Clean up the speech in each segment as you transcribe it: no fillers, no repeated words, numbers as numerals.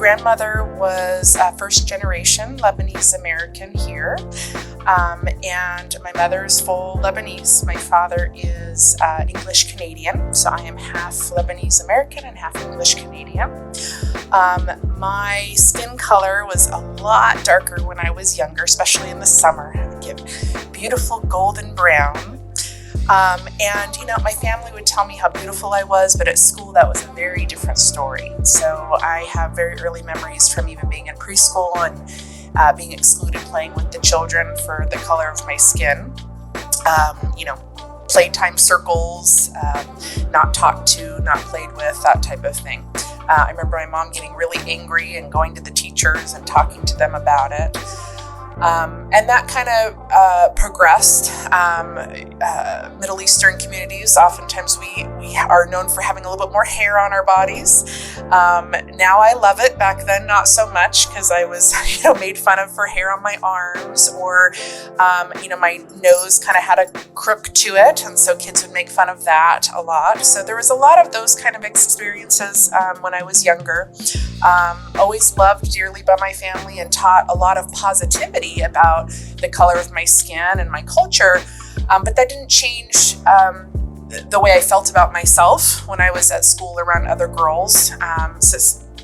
grandmother was first generation Lebanese American here, and my mother is full Lebanese. My father is English Canadian, so I am half Lebanese American and half English Canadian. My skin color was a lot darker when I was younger, especially in the summer. I would get beautiful golden brown. And my family would tell me how beautiful I was, but at school that was a very different story. So I have very early memories from even being in preschool and being excluded playing with the children for the color of my skin. Playtime circles, not talked to, not played with, that type of thing. I remember my mom getting really angry and going to the teachers and talking to them about it. And that kind of progressed. Middle Eastern communities, oftentimes we are known for having a little bit more hair on our bodies. Now I love it. Back then, not so much, because I was made fun of for hair on my arms, or my nose kind of had a crook to it, and so kids would make fun of that a lot. So there was a lot of those kind of experiences when I was younger. Always loved dearly by my family and taught a lot of positivity about the color of my skin and my culture, but that didn't change the way I felt about myself when I was at school around other girls,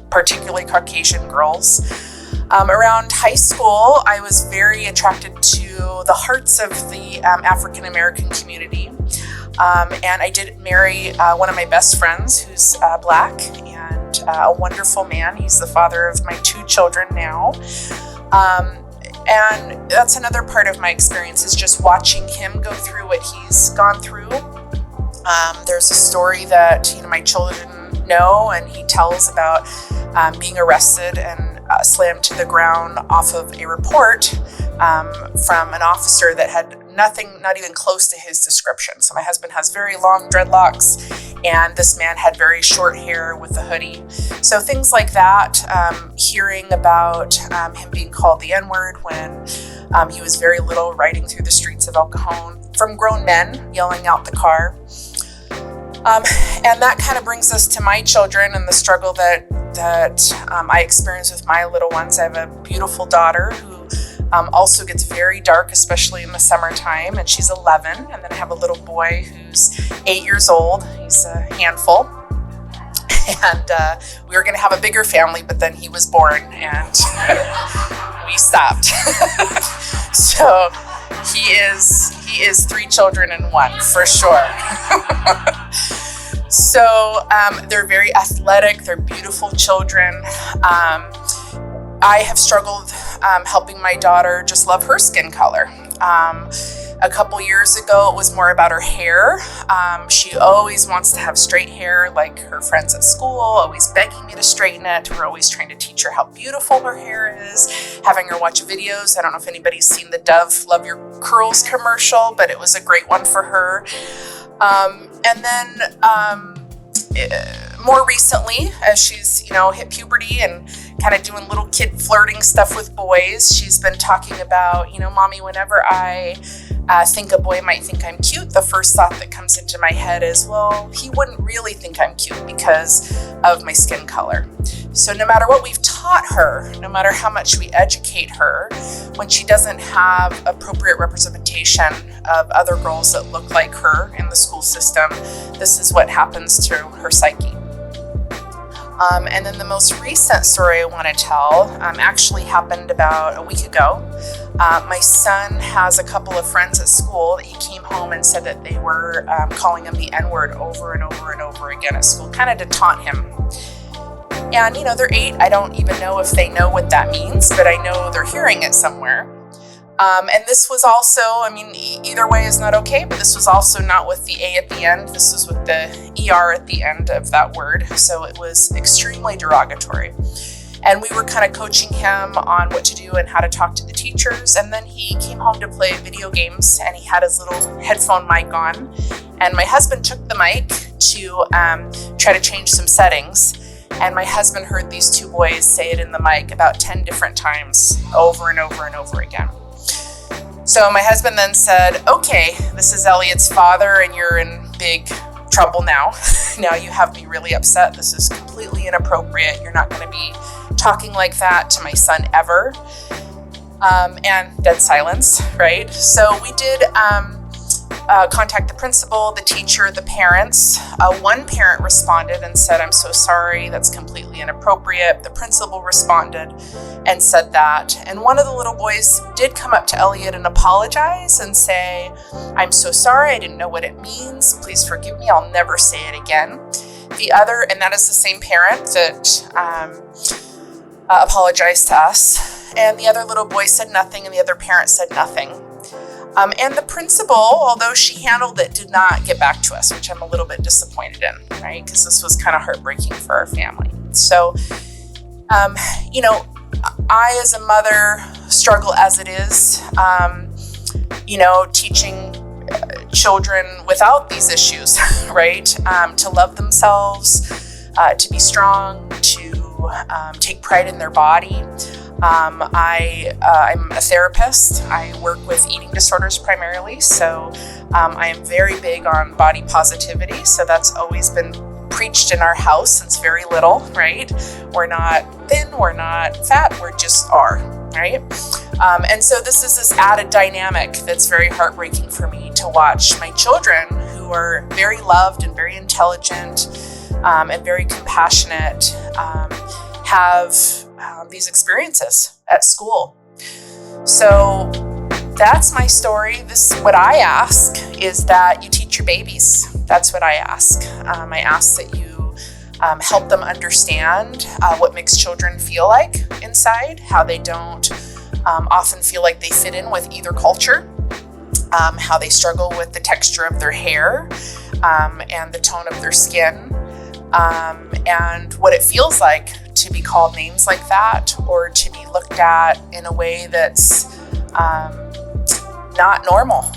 particularly Caucasian girls. Around high school, I was very attracted to the hearts of the African American community, and I did marry one of my best friends who's Black, and a wonderful man. He's the father of my 2 children now. And that's another part of my experience, is just watching him go through what he's gone through. There's a story that my children know, and he tells about being arrested and slammed to the ground off of a report from an officer that had nothing, not even close to his description. So my husband has very long dreadlocks, and this man had very short hair with a hoodie. So things like that, hearing about him being called the N-word when he was very little, riding through the streets of El Cajon from grown men yelling out the car. And that kind of brings us to my children and the struggle that I experience with my little ones. I have a beautiful daughter who also gets very dark, especially in the summertime, and she's 11. And then I have a little boy who's 8 years old. He's a handful. And we were going to have a bigger family, but then he was born and we stopped. So he is 3 children in one, for sure. So they're very athletic. They're beautiful children. I have struggled helping my daughter just love her skin color. A couple years ago, it was more about her hair. She always wants to have straight hair like her friends at school, always begging me to straighten it. We're always trying to teach her how beautiful her hair is, having her watch videos. I don't know if anybody's seen the Dove Love Your Curls commercial, but it was a great one for her. And then more recently, as she's, hit puberty and kind of doing little kid flirting stuff with boys, she's been talking about, Mommy, whenever I think a boy might think I'm cute, the first thought that comes into my head is, well, he wouldn't really think I'm cute because of my skin color. So no matter what we've taught her, no matter how much we educate her, when she doesn't have appropriate representation of other girls that look like her in the school system, this is what happens to her psyche. And then the most recent story I want to tell actually happened about a week ago. My son has a couple of friends at school that he came home and said that they were calling him the N-word over and over and over again at school, kind of to taunt him. And, they're 8. I don't even know if they know what that means, but I know they're hearing it somewhere. And this was also, either way is not okay, but this was also not with the A at the end. This was with the ER at the end of that word. So it was extremely derogatory. And we were kind of coaching him on what to do and how to talk to the teachers. And then he came home to play video games, and he had his little headphone mic on. And my husband took the mic to try to change some settings. And my husband heard these 2 boys say it in the mic about 10 different times, over and over and over again. So my husband then said, okay, this is Elliot's father, and you're in big trouble now. Now you have me really upset. This is completely inappropriate. You're not going to be talking like that to my son ever. And dead silence, right? So we did contact the principal, the teacher, the parents. One parent responded and said, "I'm so sorry, that's completely inappropriate." The principal responded and said that. And one of the little boys did come up to Elliot and apologize and say, "I'm so sorry, I didn't know what it means. Please forgive me, I'll never say it again." The other, and that is the same parent that apologized to us. And the other little boy said nothing, and the other parent said nothing. And the principal, although she handled it, did not get back to us, which I'm a little bit disappointed in, right? Because this was kind of heartbreaking for our family. So, I as a mother struggle as it is, teaching children without these issues, right? To love themselves, to be strong, to take pride in their body. I'm a therapist. I work with eating disorders primarily, so I am very big on body positivity. So that's always been preached in our house since very little, right? We're not thin, we're not fat, we just are, right? And so this is this added dynamic that's very heartbreaking for me to watch my children, who are very loved and very intelligent and very compassionate, have these experiences at school. So that's my story. What I ask is that you teach your babies. That's what I ask. I ask that you help them understand what makes children feel like inside, how they don't often feel like they fit in with either culture, how they struggle with the texture of their hair and the tone of their skin, and what it feels like to be called names like that, or to be looked at in a way that's not normal,